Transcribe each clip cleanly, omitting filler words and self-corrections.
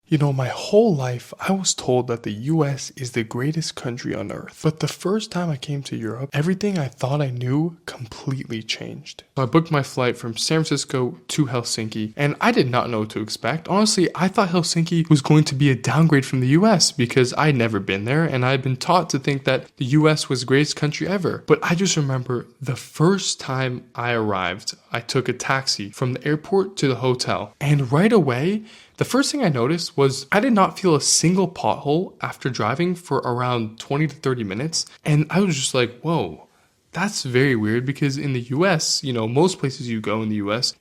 You know, my whole life, I was told that the US is the greatest country on earth. But the first time I came to Europe, everything I thought I knew completely changed. So I booked my flight from San Francisco to Helsinki, and I did not know what to expect. Honestly, I thought Helsinki was going to be a downgrade from the US because I'd never been there, and I'd been taught to think that the US was the greatest country ever. But I just remember the first time I arrived, I took a taxi from the airport to the hotel, and right away, the first thing I noticed was I did not feel a single pothole after driving for around 20 to 30 minutes. And I was just like, whoa, that's very weird because in the US, most places you go in the US,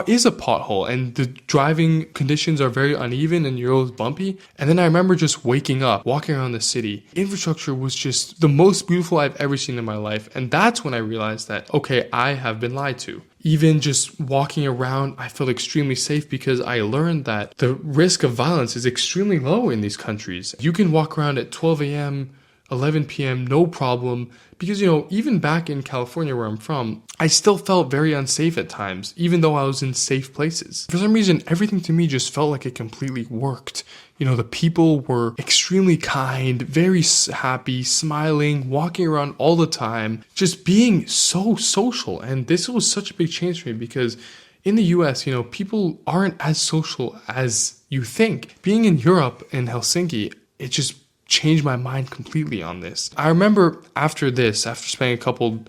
is a pothole and the driving conditions are very uneven and you're always bumpy. And then I remember just waking up, walking around the city. Infrastructure was just the most beautiful I've ever seen in my life. And that's when I realized that, okay, I have been lied to. Even just walking around, I felt extremely safe because I learned that the risk of violence is extremely low in these countries. You can walk around at 12 a.m., 11 p.m., no problem. Because, even back in California where I'm from, I still felt very unsafe at times, even though I was in safe places. For some reason, everything to me just felt like it completely worked. The people were extremely kind, very happy, smiling, walking around all the time, just being so social. And this was such a big change for me because in the US, people aren't as social as you think. Being in Europe, in Helsinki, it just changed my mind completely on this. I remember after spending a couple,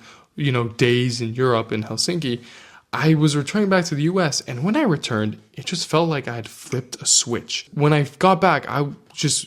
days in Europe in Helsinki, I was returning back to the US, and when I returned, it just felt like I had flipped a switch. When I got back,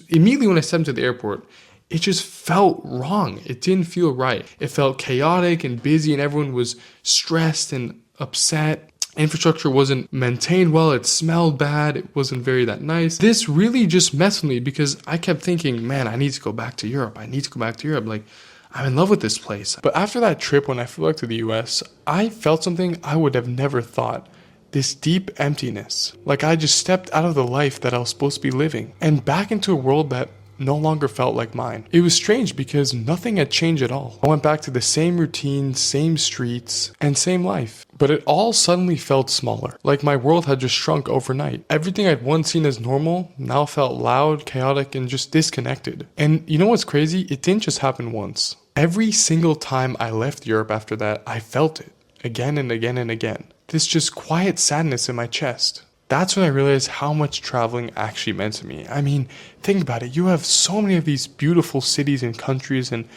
immediately when I stepped into the airport, it just felt wrong. It didn't feel right. It felt chaotic and busy, and everyone was stressed and upset. Infrastructure wasn't maintained well, it smelled bad, it wasn't very that nice. This really just messed with me because I kept thinking, man, I need to go back to Europe. Like, I'm in love with this place. But after that trip, when I flew back to the US, I felt something I would have never thought. This deep emptiness. Like I just stepped out of the life that I was supposed to be living and back into a world that no longer felt like mine. It was strange because nothing had changed at all. I went back to the same routine, same streets, and same life. But it all suddenly felt smaller, like my world had just shrunk overnight. Everything I'd once seen as normal now felt loud, chaotic, and just disconnected. And you know what's crazy? It didn't just happen once. Every single time I left Europe after that, I felt it again and again and again. This just quiet sadness in my chest. That's when I realized how much traveling actually meant to me. I mean, think about it. You have so many of these beautiful cities and countries and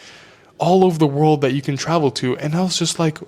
all over the world that you can travel to. And I was just like,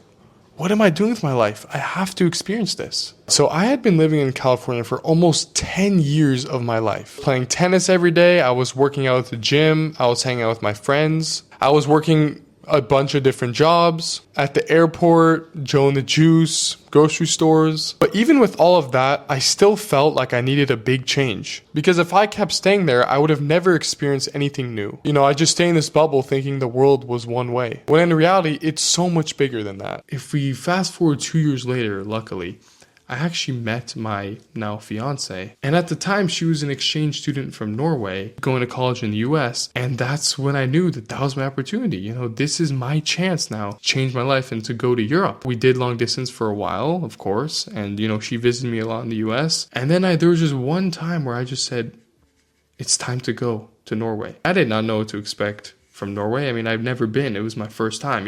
what am I doing with my life? I have to experience this. So I had been living in California for almost 10 years of my life. Playing tennis every day. I was working out at the gym. I was hanging out with my friends. I was working a bunch of different jobs at the airport, Joe and the Juice, grocery stores. But even with all of that, I still felt like I needed a big change. Because if I kept staying there, I would have never experienced anything new. I just stay in this bubble thinking the world was one way. When in reality, it's so much bigger than that. If we fast forward 2 years later, luckily, I actually met my now fiance. And at the time, she was an exchange student from Norway going to college in the US. And that's when I knew that was my opportunity. This is my chance now to change my life and to go to Europe. We did long distance for a while, of course. And, she visited me a lot in the US. And then there was just one time where I just said, it's time to go to Norway. I did not know what to expect from Norway. I mean, I've never been. It was my first time,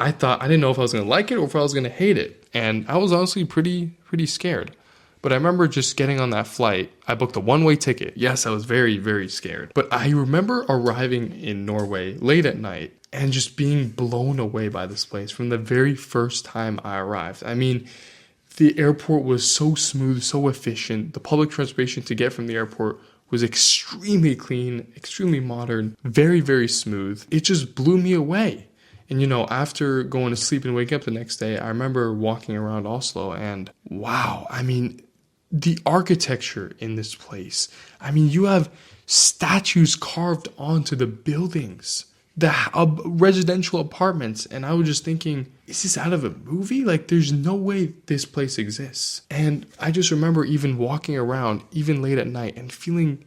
I didn't know if I was going to like it or if I was going to hate it. And I was honestly pretty scared. But I remember just getting on that flight. I booked a one-way ticket. Yes, I was very, very scared. But I remember arriving in Norway late at night and just being blown away by this place from the very first time I arrived. I mean, the airport was so smooth, so efficient. The public transportation to get from the airport was extremely clean, extremely modern, very, very smooth. It just blew me away. And after going to sleep and waking up the next day, I remember walking around Oslo and wow, I mean, the architecture in this place. I mean, you have statues carved onto the buildings, the residential apartments. And I was just thinking, is this out of a movie? Like, there's no way this place exists. And I just remember even walking around, even late at night, and feeling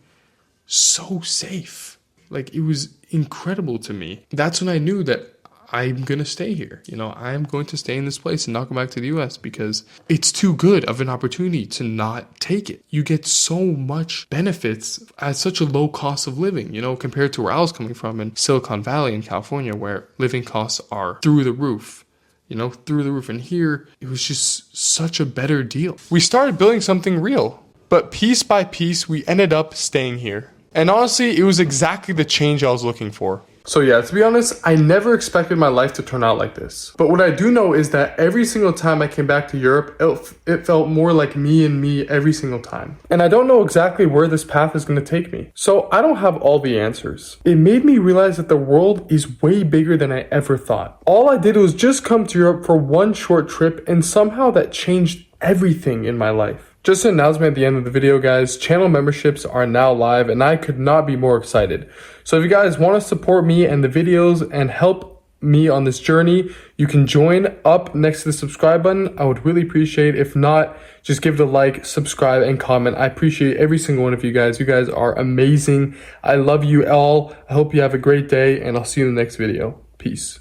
so safe. Like, it was incredible to me. That's when I knew that I'm going to stay here. You know, I'm going to stay in this place and not go back to the US because it's too good of an opportunity to not take it. You get so much benefits at such a low cost of living, you know, compared to where I was coming from in Silicon Valley in California, where living costs are through the roof. You know, through the roof. And here, it was just such a better deal. We started building something real, but piece by piece, we ended up staying here. And honestly, it was exactly the change I was looking for. So yeah, to be honest, I never expected my life to turn out like this. But what I do know is that every single time I came back to Europe, it felt more like me and me every single time. And I don't know exactly where this path is going to take me. So I don't have all the answers. It made me realize that the world is way bigger than I ever thought. All I did was just come to Europe for one short trip, and somehow that changed everything in my life. Just an announcement at the end of the video, guys. Channel memberships are now live, and I could not be more excited. So if you guys want to support me and the videos and help me on this journey, you can join up next to the subscribe button. I would really appreciate it. If not, just give it a like, subscribe, and comment. I appreciate every single one of you guys. You guys are amazing. I love you all. I hope you have a great day, and I'll see you in the next video. Peace.